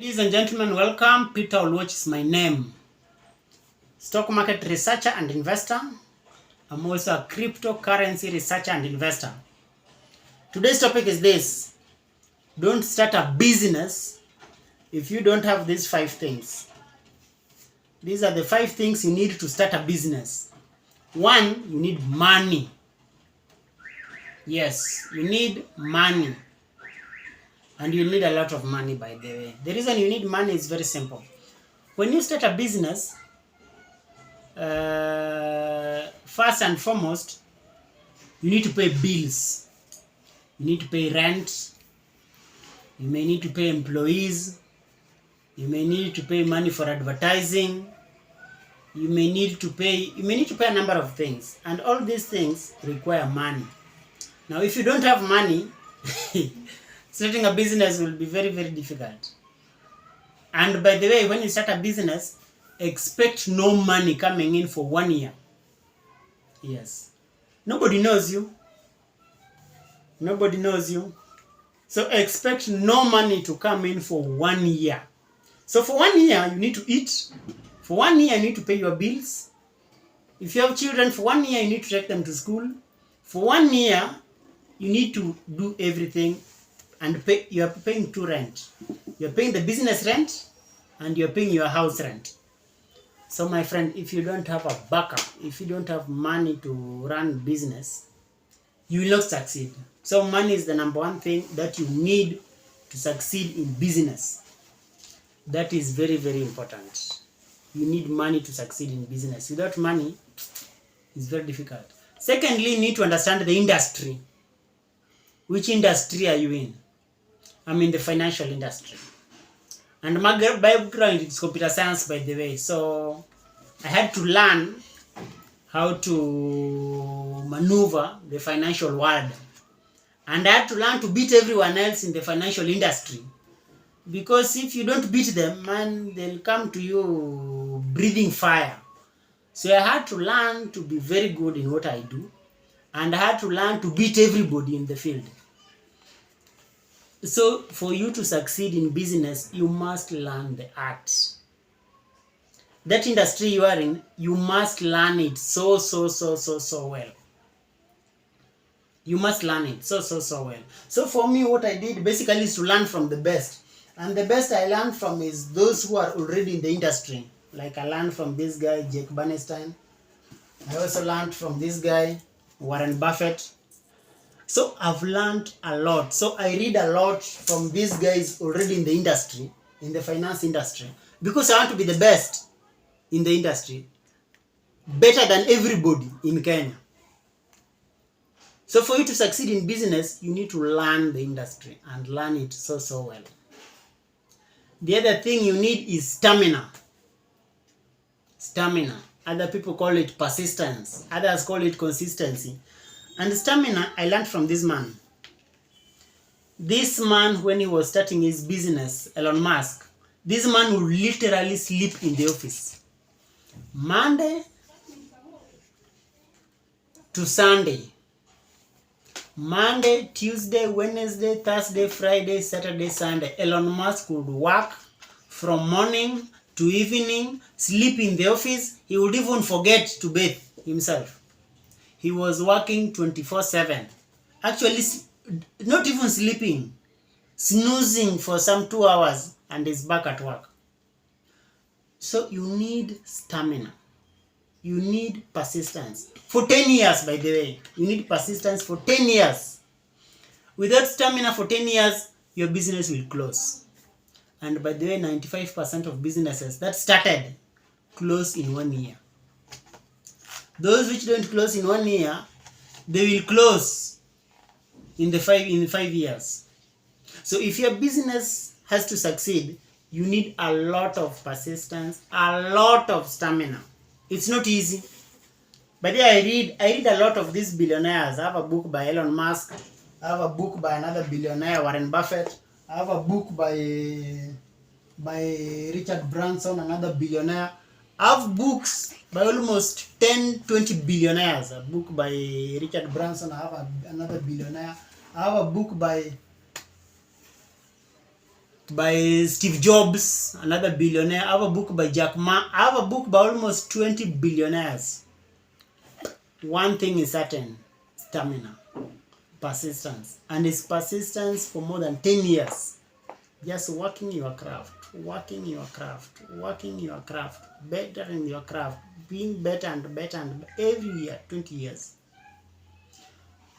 Ladies and gentlemen, welcome. Peter Olwach is my name. Stock market researcher and investor. I'm also a cryptocurrency researcher and investor. Today's topic is this. Don't start a business if you don't have these 5 things. These are the 5 things you need to start a business. 1, you need money. Yes, you need money. And you need a lot of money, by the way. The reason you need money is very simple. When you start a business, first and foremost, you need to pay bills. You need to pay rent. You may need to pay employees. You may need to pay money for advertising. You may need to pay a number of things. And all these things require money. Now, if you don't have money, starting a business will be very, very difficult. And by the way, when you start a business, expect no money coming in for 1 year. Yes. Nobody knows you. Nobody knows you. So expect no money to come in for 1 year. So for 1 year, you need to eat. For 1 year, you need to pay your bills. If you have children, for 1 year, you need to take them to school. For 1 year, you need to do everything. And you are paying 2 rent. You're paying the business rent and you're paying your house rent. So my friend, if you don't have a backup, if you don't have money to run business, you will not succeed. So money is the number 1 thing that you need to succeed in business. That is very, very important. You need money to succeed in business. Without money, it's very difficult. Secondly, you need to understand the industry. Which industry are you in? I'm in the financial industry. And my background is computer science, by the way. So I had to learn how to maneuver the financial world. And I had to learn to beat everyone else in the financial industry. Because if you don't beat them, man, they'll come to you breathing fire. So I had to learn to be very good in what I do. And I had to learn to beat everybody in the field. So for you to succeed in business, you must learn the art. That industry you are in, you must learn it so well. You must learn it so well. So for me, what I did basically is to learn from the best. And the best I learned from is those who are already in the industry. Like I learned from this guy, Jake Bernstein. I also learned from this guy, Warren Buffett. So I've learned a lot. So I read a lot from these guys already in the industry, in the finance industry, because I want to be the best in the industry, better than everybody in Kenya. So for you to succeed in business, you need to learn the industry and learn it so well. The other thing you need is stamina. Stamina. Other people call it persistence. Others call it consistency. And stamina, I learned from this man. This man, when he was starting his business, Elon Musk, this man would literally sleep in the office. Monday to Sunday. Monday, Tuesday, Wednesday, Thursday, Friday, Saturday, Sunday. Elon Musk would work from morning to evening, sleep in the office. He would even forget to bathe himself. He was working 24/7. Actually, not even sleeping. Snoozing for some 2 hours and is back at work. So you need stamina. You need persistence. For 10 years, by the way. You need persistence for 10 years. Without stamina for 10 years, your business will close. And by the way, 95% of businesses that started close in 1 year. Those which don't close in 1 year, they will close in 5 years. So if your business has to succeed, you need a lot of persistence, a lot of stamina. It's not easy. But yeah, I read a lot of these billionaires. I have a book by Elon Musk. I have a book by another billionaire, Warren Buffett. I have a book by Richard Branson, another billionaire. I have books by almost 10-20 billionaires. A book by Richard Branson, I have another billionaire. I have a book by by Steve Jobs, another billionaire. I have a book by Jack Ma. I have a book by almost 20 billionaires. One thing is certain: stamina, persistence, and it's persistence for more than 10 years. Just working your craft, better in your craft, being better and better and every year, 20 years.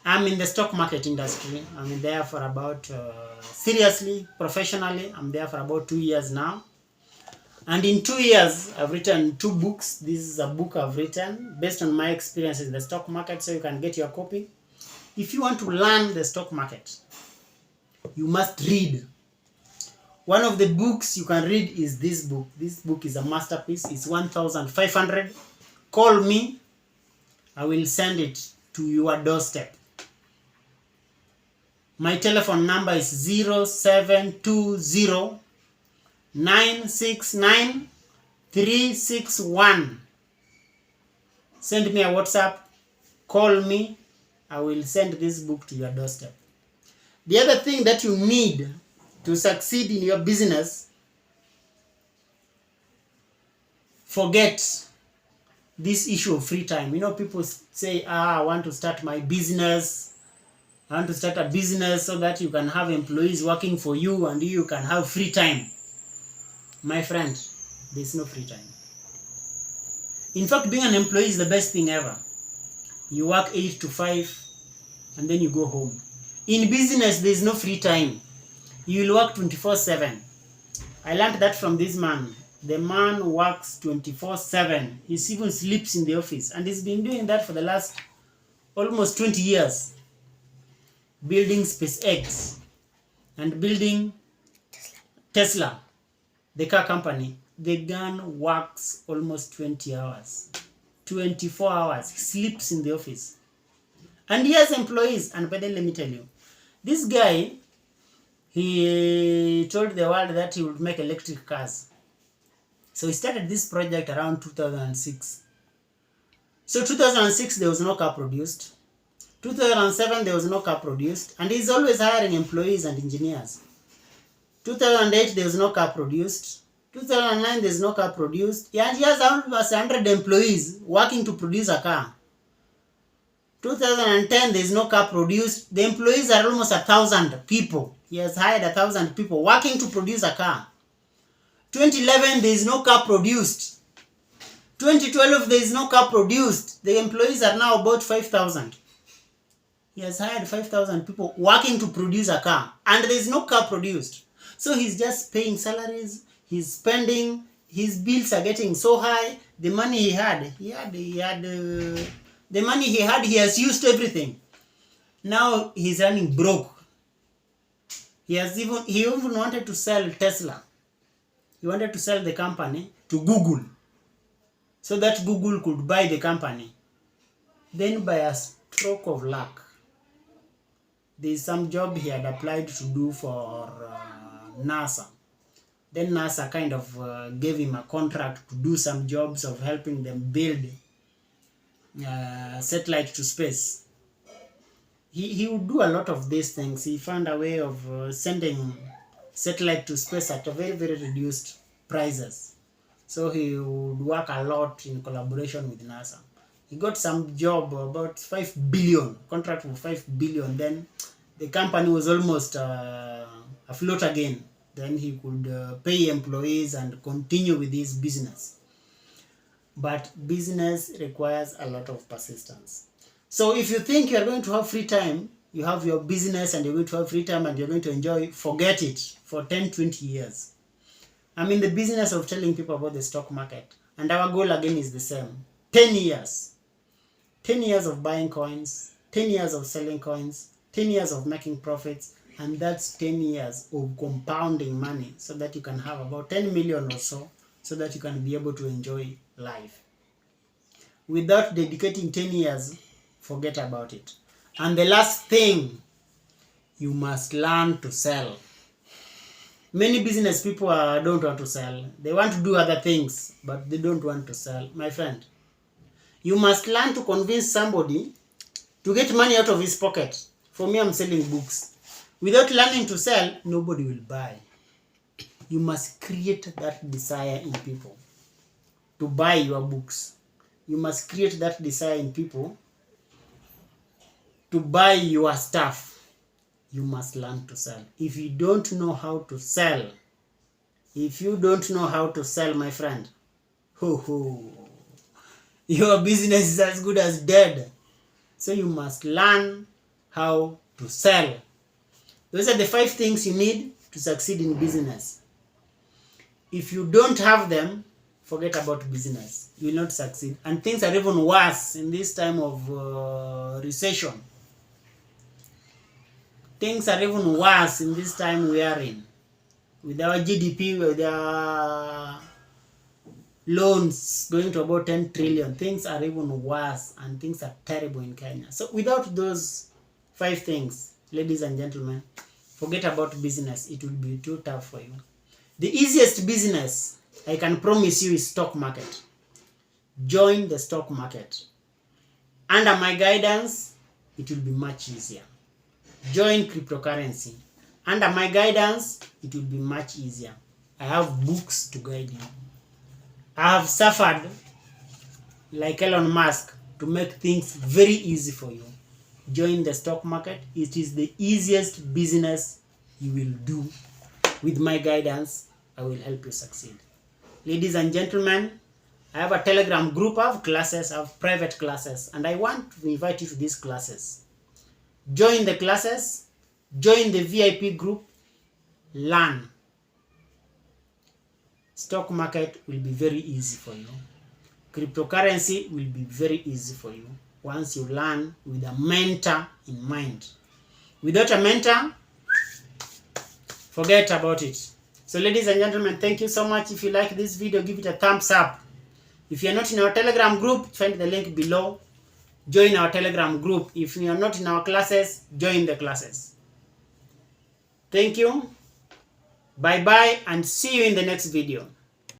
I'm in the stock market industry. I'm in there for about, seriously, professionally, I'm there for about 2 years now. And in 2 years, I've written 2 books. This is a book I've written based on my experience in the stock market, so you can get your copy. If you want to learn the stock market, you must read. One of the books you can read is this book. This book is a masterpiece. It's 1,500. Call me. I will send it to your doorstep. My telephone number is 0720 969 361. Send me a WhatsApp. Call me. I will send this book to your doorstep. The other thing that you need to succeed in your business, forget this issue of free time. You know, people say, I want to start my business. I want to start a business so that you can have employees working for you and you can have free time. My friend, there's no free time. In fact, being an employee is the best thing ever. You work 8 to 5 and then you go home. In business, there's no free time. You will work 24/7. I learned that from this man. The man works 24/7. He even sleeps in the office. And he's been doing that for the last almost 20 years. Building SpaceX and building Tesla, the car company. The guy works almost 20 hours. 24 hours. He sleeps in the office. And he has employees. And but then let me tell you, this guy, he told the world that he would make electric cars. So he started this project around 2006. So 2006, there was no car produced. 2007, there was no car produced. And he's always hiring employees and engineers. 2008, there was no car produced. 2009, there's no car produced. And he has almost 100 employees working to produce a car. 2010, there's no car produced. The employees are almost 1,000 people. He has hired 1,000 people working to produce a car. 2011, there is no car produced. 2012, there is no car produced. The employees are now about 5,000. He has hired 5,000 people working to produce a car. And there is no car produced. So he's just paying salaries. He's spending. His bills are getting so high. The money he had, the money he had, he has used everything. Now he's running broke. He even wanted to sell Tesla. He wanted to sell the company to Google so that Google could buy the company. Then by a stroke of luck, there's some job he had applied to do for NASA. Then NASA kind of gave him a contract to do some jobs of helping them build satellite to space. He would do a lot of these things. He found a way of sending satellite to space at a very, very reduced prices. So he would work a lot in collaboration with NASA. He got some job about 5 billion, contract for 5 billion. Then the company was almost afloat again. Then he could pay employees and continue with his business. But business requires a lot of persistence. So if you think you're going to have free time, you have your business and you're going to have free time and you're going to enjoy, forget it for 10, 20 years. I'm in the business of telling people about the stock market. And our goal again is the same. 10 years. 10 years of buying coins, 10 years of selling coins, 10 years of making profits, and that's 10 years of compounding money so that you can have about 10 million or so that you can be able to enjoy life. Without dedicating 10 years, forget about it. And the last thing, you must learn to sell. Many business people don't want to sell. They want to do other things, but they don't want to sell. My friend, you must learn to convince somebody to get money out of his pocket. For me, I'm selling books. Without learning to sell, nobody will buy. You must create that desire in people to buy your books. You must create that desire in people to buy your stuff. You must learn to sell. If you don't know how to sell, my friend, your business is as good as dead. So you must learn how to sell. Those are the 5 things you need to succeed in business. If you don't have them, forget about business. You will not succeed. And things are even worse in this time of recession. Things are even worse in this time we are in. With our GDP, with our loans going to about 10 trillion, things are even worse and things are terrible in Kenya. So without those 5 things, ladies and gentlemen, forget about business. It will be too tough for you. The easiest business I can promise you is stock market. Join the stock market. Under my guidance, it will be much easier. Join cryptocurrency. Under my guidance, it will be much easier. I have books to guide you. I have suffered like Elon Musk to make things very easy for you. Join the stock market. It is the easiest business you will do. With my guidance, I will help you succeed. Ladies and gentlemen, I have a Telegram group. I have classes, I have private classes, and I want to invite you to these classes. Join the classes, join the VIP group, learn. Stock market will be very easy for you. Cryptocurrency will be very easy for you once you learn with a mentor in mind. Without a mentor, forget about it. So ladies and gentlemen, thank you so much. If you like this video, give it a thumbs up. If you are not in our Telegram group, find the link below. Join our Telegram group. If you are not in our classes, join the classes. Thank you. Bye-bye and see you in the next video.